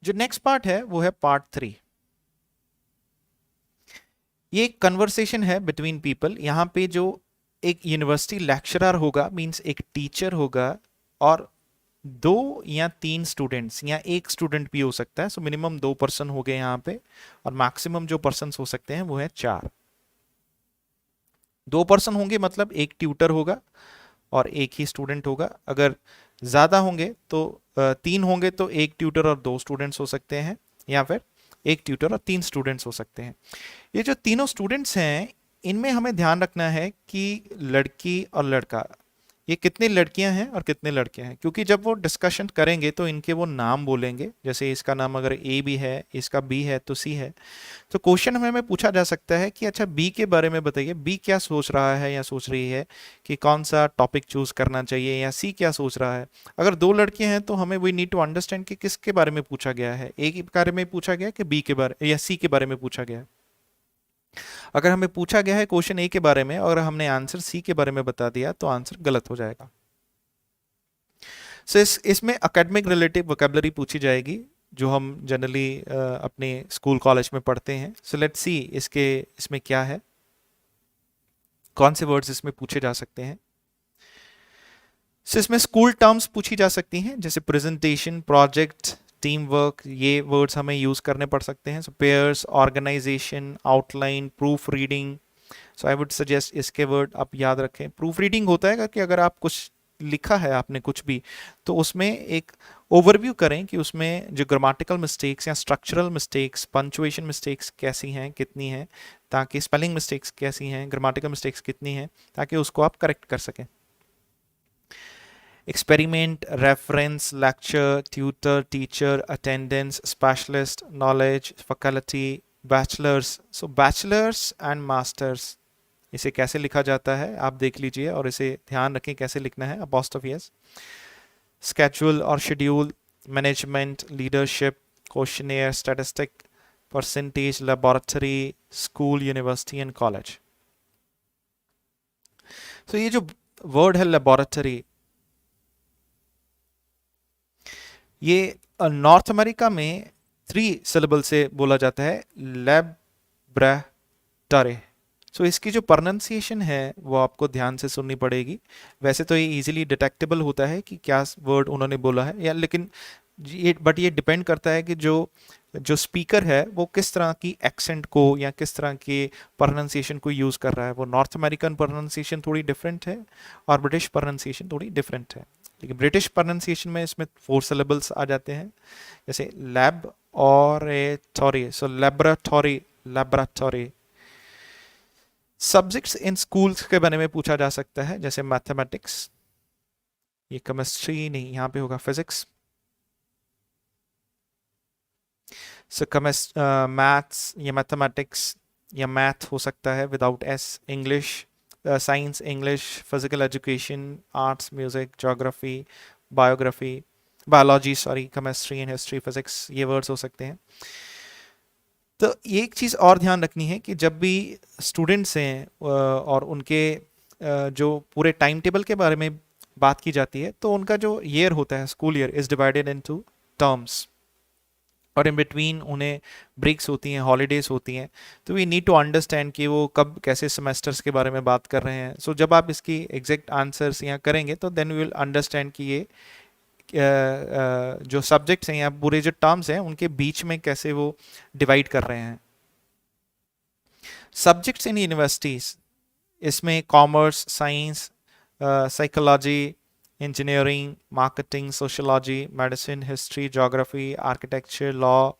जो next part है वो है पार्ट 3। ये एक कन्वर्सेशन है बिटवीन पीपल। यहाँ पे जो एक यूनिवर्सिटी लेक्चरर होगा, मींस एक टीचर होगा, और 2 या 3 स्टूडेंट्स, या एक स्टूडेंट भी हो सकता है। सो मिनिमम 2 पर्सन हो गए यहाँ पे, और मैक्सिमम जो पर्सन हो सकते हैं वो है 4। 2 पर्सन होंगे मतलब एक ट्यूटर होगा और एक ही स्टूडेंट होगा। अगर ज़्यादा होंगे तो 3 होंगे तो एक ट्यूटर और 2 स्टूडेंट्स हो सकते हैं, या फिर एक ट्यूटर और 3 स्टूडेंट्स हो सकते हैं। ये जो तीनों स्टूडेंट्स हैं, इनमें हमें ध्यान रखना है कि लड़की और लड़का, ये कितने लड़कियां हैं और कितने लड़के हैं, क्योंकि जब वो डिस्कशन करेंगे तो इनके वो नाम बोलेंगे। जैसे इसका नाम अगर ए भी है, इसका बी है, तो सी है। तो क्वेश्चन हमें पूछा जा सकता है कि अच्छा बी के बारे में बताइए, बी क्या सोच रहा है या सोच रही है कि कौन सा टॉपिक चूज करना चाहिए, या सी क्या सोच रहा है। अगर 2 लड़के हैं तो हमें वी नीड टू अंडरस्टैंड कि किसके बारे में पूछा गया है, ए के बारे में पूछा गया कि बी के बारे या सी के बारे में पूछा गया है। अगर हमें पूछा गया है क्वेश्चन ए के बारे में और हमने आंसर सी के बारे में बता दिया तो आंसर गलत हो जाएगा। सो इसमें एकेडमिक रिलेटिव वोकेबलरी पूछी जाएगी, जो हम जनरली अपने स्कूल कॉलेज में पढ़ते हैं। सो लेट्स सी इसमें क्या है, कौन से वर्ड्स इसमें पूछे जा सकते हैं। सो इसमें स्कूल टर्म्स पूछी जा सकती हैं, जैसे प्रेजेंटेशन, प्रोजेक्ट, टीम वर्क, ये वर्ड्स हमें यूज करने पड़ सकते हैं। So pairs, organisation, outline, proof reading. So I would suggest इसके वर्ड आप याद रखें। प्रूफ रीडिंग होता है कि अगर आप कुछ लिखा है आपने कुछ भी, तो उसमें एक ओवरव्यू करें कि उसमें जो ग्रामेटिकल मिस्टेक्स या स्ट्रक्चरल मिस्टेक्स, पंचुएशन मिस्टेक्स कैसी हैं, कितनी हैं, ताकि स्पेलिंग मिस्टेक्स कैसी हैं, ग्रामेटिकल मिस्टेक्स कितनी हैं, ताकि उसको आप करेक्ट कर सकें। Experiment, reference, lecture, tutor, teacher, attendance, specialist, knowledge, faculty, bachelors. So bachelors and masters, इसे कैसे लिखा जाता है आप देख लीजिए और इसे ध्यान रखें कैसे लिखना है। Apostrophe S. स्केड्यूल और schedule, management, leadership, questionnaire, statistic, percentage, laboratory, school, university and college. तो ये जो वर्ड है लेबोरेटरी, ये नॉर्थ अमेरिका में 3 सिलेबल से बोला जाता है, लैब्राटोरी। सो इसकी जो प्रोनाउंसिएशन है वो आपको ध्यान से सुननी पड़ेगी। वैसे तो ये इजीली डिटेक्टेबल होता है कि क्या वर्ड उन्होंने बोला है, या लेकिन ये डिपेंड करता है कि जो जो स्पीकर है वो किस तरह की एक्सेंट को या किस तरह के प्रोनाउंसिएशन को यूज़ कर रहा है। वो नॉर्थ अमेरिकन प्रोनाउंसिएशन थोड़ी डिफरेंट है और ब्रिटिश प्रोनाउंसिएशन थोड़ी डिफरेंट है। लेकिन ब्रिटिश प्रोनाउंसिएशन में इसमें 4 सिलेबल्स आ जाते हैं, जैसे लैब और theory. So laboratory, laboratory. Subjects in schools के बारे में पूछा जा सकता है, जैसे मैथमेटिक्स, ये केमिस्ट्री नहीं, यहाँ पे होगा फिजिक्स। सो मैथ्स या मैथमेटिक्स या मैथ हो सकता है without S. English, science, English, physical education, arts, music, geography, biography, biology, sorry, chemistry and history, physics, ये वर्ड्स हो सकते हैं। तो ये एक चीज़ और ध्यान रखनी है कि जब भी स्टूडेंट्स हैं और उनके जो पूरे टाइम टेबल के बारे में बात की जाती है, तो उनका जो ईयर होता है, school year, is divided into terms, और इन बिटवीन उन्हें ब्रेक्स होती हैं, हॉलीडेज होती हैं। तो वी नीड टू अंडरस्टैंड कि वो कब कैसे सेमेस्टर्स के बारे में बात कर रहे हैं। सो जब आप इसकी एग्जैक्ट आंसर्स यहाँ करेंगे तो देन वी विल अंडरस्टैंड कि ये जो सब्जेक्ट्स हैं या पूरे जो टर्म्स हैं उनके बीच में कैसे वो डिवाइड कर रहे हैं। सब्जेक्ट्स इन यूनिवर्सिटीज, इसमें commerce, science, psychology, engineering, marketing, sociology, medicine, history, geography, architecture, law,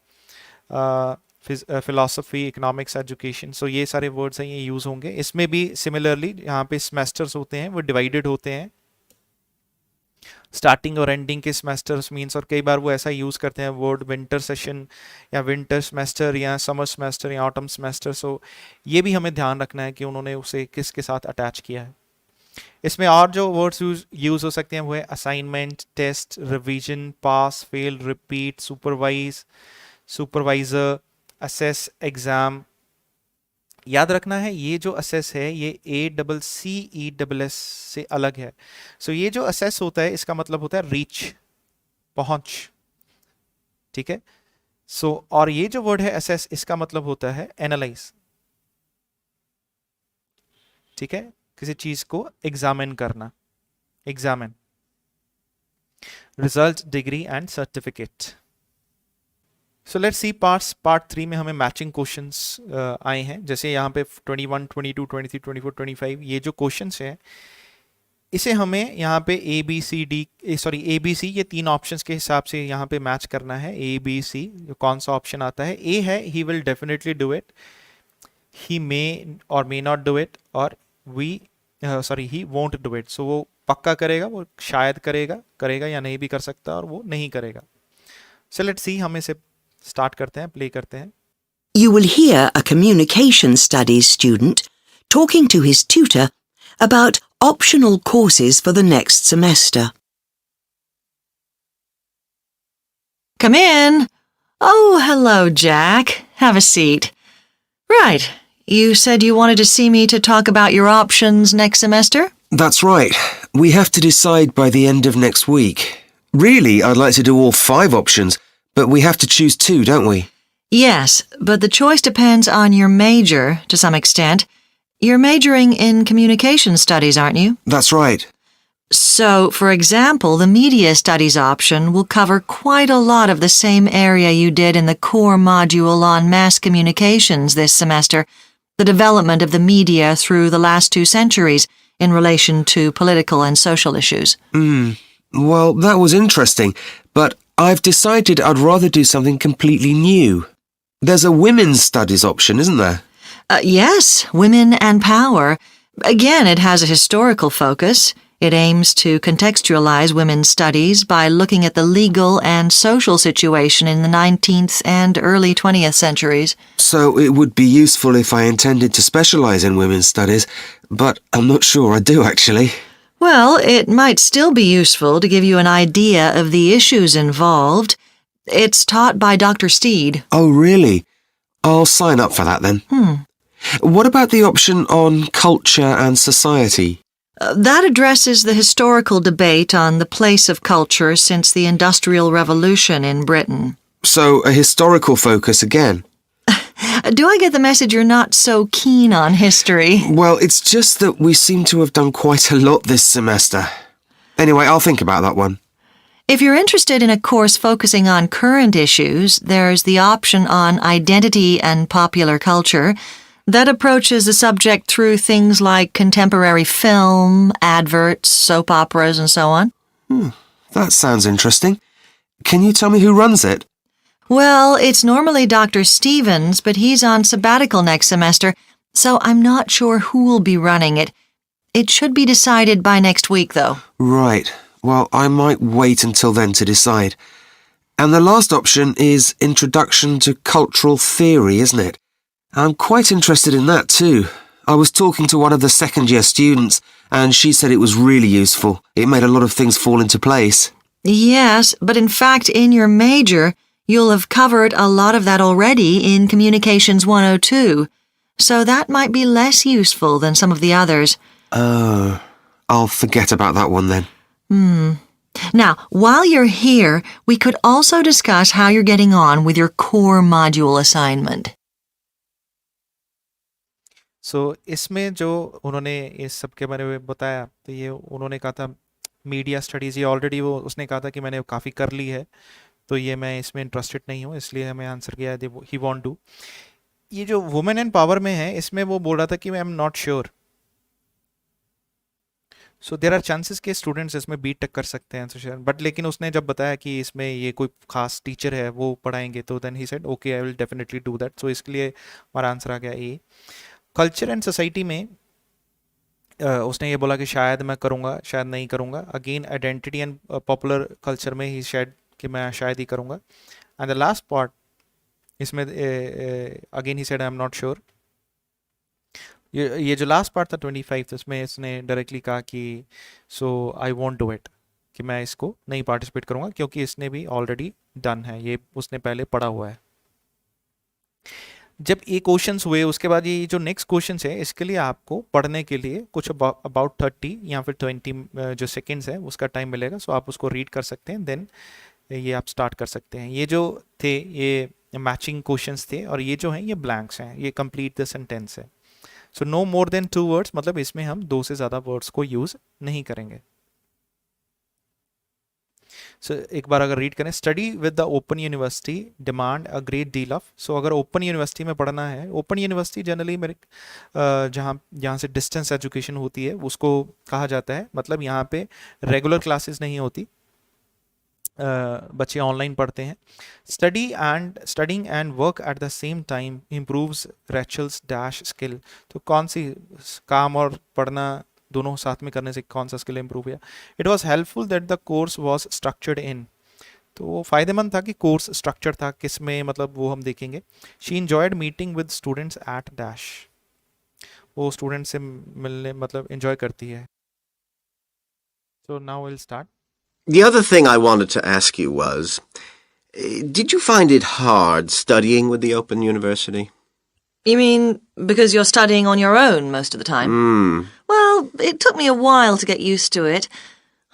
philosophy, economics, education. So ये सारे वर्ड्स हैं, ये यूज़ होंगे। इसमें भी सिमिलरली यहाँ पे सेमेस्टर्स होते हैं वो डिवाइडेड होते हैं, स्टार्टिंग और एंडिंग के सेमेस्टर्स मींस। और कई बार वो ऐसा यूज़ करते हैं वर्ड विंटर सेशन या विंटर सेमेस्टर या समर सेमेस्टर या ऑटम सेमेस्टर। सो ये भी हमें ध्यान रखना है कि उन्होंने उसे किसके साथ अटैच किया है। इसमें और जो वर्ड्स यूज हो सकते हैं वो है assignment, test, revision, pass, fail, repeat, supervise, supervisor, assess, exam. याद रखना है ये जो असेस है ये ACCESS से अलग है। सो ये जो असेस होता है इसका मतलब होता है रीच, पहुंच, ठीक है। और ये जो वर्ड है असेस, इसका मतलब होता है एनालाइज, ठीक है, किसी चीज को एग्जामिन करना, examine, result, degree and certificate. So let's see part 3 में हमें मैचिंग क्वेश्चंस आए हैं। जैसे यहाँ पे 21, 22, 23, 24, 25 ये जो क्वेश्चंस हैं, इसे हमें यहाँ पे A B C D, A B C, ये 3 ऑप्शंस के हिसाब से यहाँ पे मैच करना है। ए बी सी, कौन सा ऑप्शन आता है? ए है he will definitely do it, he may और मे नॉट डू इट, और he won't do it. So वो पक्का करेगा, वो शायद करेगा या नहीं भी कर सकता, और वो नहीं करेगा। सो लेट्स सी, हम इसे स्टार्ट करते हैं, प्ले करते हैं। You will hear a communication studies student talking to his tutor about optional courses for the next semester. Come in. Oh, hello, Jack. Have a seat. Right. You said you wanted to see me to talk about your options next semester? That's right. We have to decide by the end of next week. Really, I'd like to do all 5 options, but we have to choose 2, don't we? Yes, but the choice depends on your major to some extent. You're majoring in communication studies, aren't you? That's right. So, for example, the media studies option will cover quite a lot of the same area you did in the core module on mass communications this semester, the development of the media through the last 2 centuries in relation to political and social issues. Well, that was interesting, but I've decided I'd rather do something completely new. There's a women's studies option, isn't there? Yes, Women and Power. Again, it has a historical focus. It aims to contextualize women's studies by looking at the legal and social situation in the 19th and early 20th centuries. So it would be useful if I intended to specialize in women's studies, but I'm not sure I do actually. Well, it might still be useful to give you an idea of the issues involved. It's taught by Dr. Steed. Oh, really? I'll sign up for that then. What about the option on culture and society? That addresses the historical debate on the place of culture since the Industrial Revolution in Britain. So a historical focus again. Do I get the message you're not so keen on history? Well, it's just that we seem to have done quite a lot this semester. Anyway, I'll think about that one. If you're interested in a course focusing on current issues, there's the option on identity and popular culture that approaches the subject through things like contemporary film, adverts, soap operas, and so on. That sounds interesting. Can you tell me who runs it? Well, it's normally Dr. Stevens, but he's on sabbatical next semester, so I'm not sure who will be running it. It should be decided by next week, though. Right. Well, I might wait until then to decide. And the last option is Introduction to Cultural Theory, isn't it? I'm quite interested in that too. I was talking to one of the second-year students, and she said it was really useful. It made a lot of things fall into place. Yes, but in fact, in your major, you'll have covered a lot of that already in Communications 102, so that might be less useful than some of the others. Oh, I'll forget about that one then. Now, while you're here, we could also discuss how you're getting on with your core module assignment. सो इसमें जो उन्होंने इस सब के बारे में बताया, तो ये उन्होंने कहा था मीडिया स्टडीज़, ये ऑलरेडी वो उसने कहा था कि मैंने काफ़ी कर ली है, तो ये मैं इसमें इंटरेस्टेड नहीं हूँ, इसलिए हमें आंसर किया है ही वॉन्ट डू। ये जो वुमेन एंड पावर में है, इसमें वो बोल रहा था कि I am not sure. So there are chances के स्टूडेंट्स इसमें बीट टक कर सकते हैं, बट लेकिन उसने जब बताया कि इसमें ये कोई खास टीचर है वो पढ़ाएंगे, तो then he said okay I will definitely do that. So इसके लिए हमारा आंसर आ गया ए। कल्चर एंड सोसाइटी में उसने ये बोला कि शायद मैं करूँगा, शायद नहीं करूँगा। Again identity and popular culture में ही शायद ही करूँगा। एंड द लास्ट पार्ट इसमें again he said I am not sure. ये जो लास्ट पार्ट था 25, तो इसमें इसने डायरेक्टली कहा कि सो आई वॉन्ट डू इट, कि मैं इसको नहीं पार्टिसिपेट करूँगा, क्योंकि इसने भी ऑलरेडी डन है, ये उसने पहले पढ़ा हुआ है। जब ये क्वेश्चंस हुए, उसके बाद ये जो नेक्स्ट क्वेश्चंस है, इसके लिए आपको पढ़ने के लिए कुछ अबाउट 30 या फिर 20 जो सेकेंड्स है उसका टाइम मिलेगा। सो आप उसको रीड कर सकते हैं, देन ये आप स्टार्ट कर सकते हैं। ये जो थे, ये मैचिंग क्वेश्चंस थे, और ये जो हैं ये ब्लैंक्स हैं, ये कंप्लीट द सेंटेंस है. So no more than 2 words, मतलब इसमें हम 2 से ज़्यादा वर्ड्स को यूज़ नहीं करेंगे. सो एक बार अगर रीड करें, study with the open university demand a great deal of. So अगर ओपन यूनिवर्सिटी में पढ़ना है, ओपन यूनिवर्सिटी जनरली मेरे जहाँ जहाँ से डिस्टेंस एजुकेशन होती है उसको कहा जाता है, मतलब यहाँ पे रेगुलर क्लासेस नहीं होती, बच्चे ऑनलाइन पढ़ते हैं. Studying and work at the same time improves Rachel's dash skill. तो कौन सी काम और पढ़ना दोनों साथ में करने से कौन सा स्किल इंप्रूव हुआ? It was helpful that the course was structured in. तो वो फ़ायदेमंद था कि कोर्स स्ट्रक्चर था, किस में, मतलब वो हम देखेंगे. She enjoyed meeting with students at dash. वो स्टूडेंट से मिलने मतलब इंजॉय करती है. So now will start. The other thing I wanted to ask you was, did you find it hard studying with the Open University? You mean because you're studying on your own most of the time? Well, it took me a while to get used to it.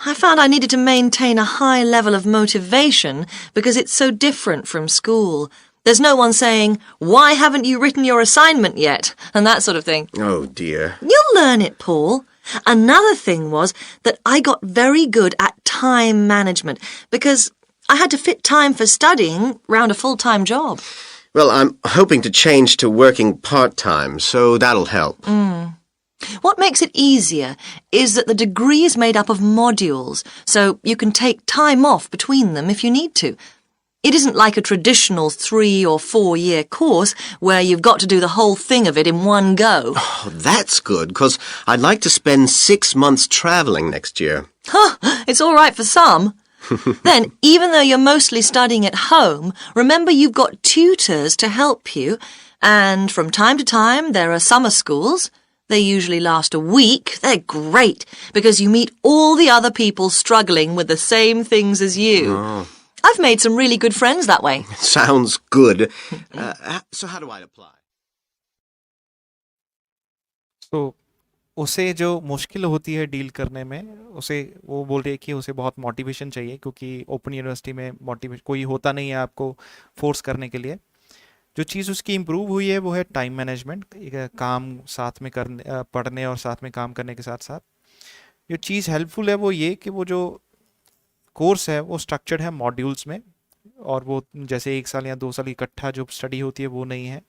I found I needed to maintain a high level of motivation because it's so different from school. There's no one saying, "Why haven't you written your assignment yet?" and that sort of thing. Oh dear. You'll learn it, Paul. Another thing was that I got very good at time management because I had to fit time for studying round a full-time job. Well, I'm hoping to change to working part-time, so that'll help. What makes it easier is that the degree is made up of modules, so you can take time off between them if you need to. It isn't like a traditional 3 or 4 year course where you've got to do the whole thing of it in one go. Oh, that's good, because I'd like to spend 6 months traveling next year. It's all right for some. Then, even though you're mostly studying at home, remember you've got tutors to help you, and from time to time there are summer schools. They usually last a week. They're great because you meet all the other people struggling with the same things as you. Oh. I've made some really good friends that way. Sounds good. So how do I apply? तो उसे जो मुश्किल होती है deal करने में, उसे वो बोल रही है कि उसे बहुत मोटिवेशन चाहिए, क्योंकि ओपन यूनिवर्सिटी में मोटिवेशन कोई होता नहीं है आपको फोर्स करने के लिए. जो चीज़ उसकी इम्प्रूव हुई है वो है टाइम मैनेजमेंट. काम साथ में करने, पढ़ने और साथ में काम करने के साथ साथ जो चीज़ हेल्पफुल है वो ये कि वो जो कोर्स है वो स्ट्रक्चर्ड है मॉड्यूल्स में, और वो जैसे 1 साल या 2 साल इकट्ठा जो स्टडी होती है वो नहीं है.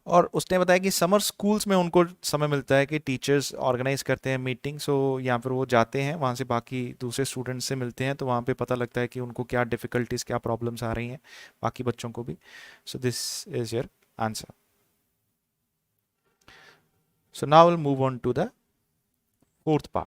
और उसने बताया कि समर स्कूल्स में उनको समय मिलता है कि टीचर्स ऑर्गेनाइज करते हैं मीटिंग, सो यहाँ पर वो जाते हैं, वहाँ से बाकी दूसरे स्टूडेंट्स से मिलते हैं, तो वहाँ पे पता लगता है कि उनको क्या डिफ़िकल्टीज, क्या प्रॉब्लम्स आ रही हैं बाकी बच्चों को भी. So this is your answer. So now will move on to the fourth part.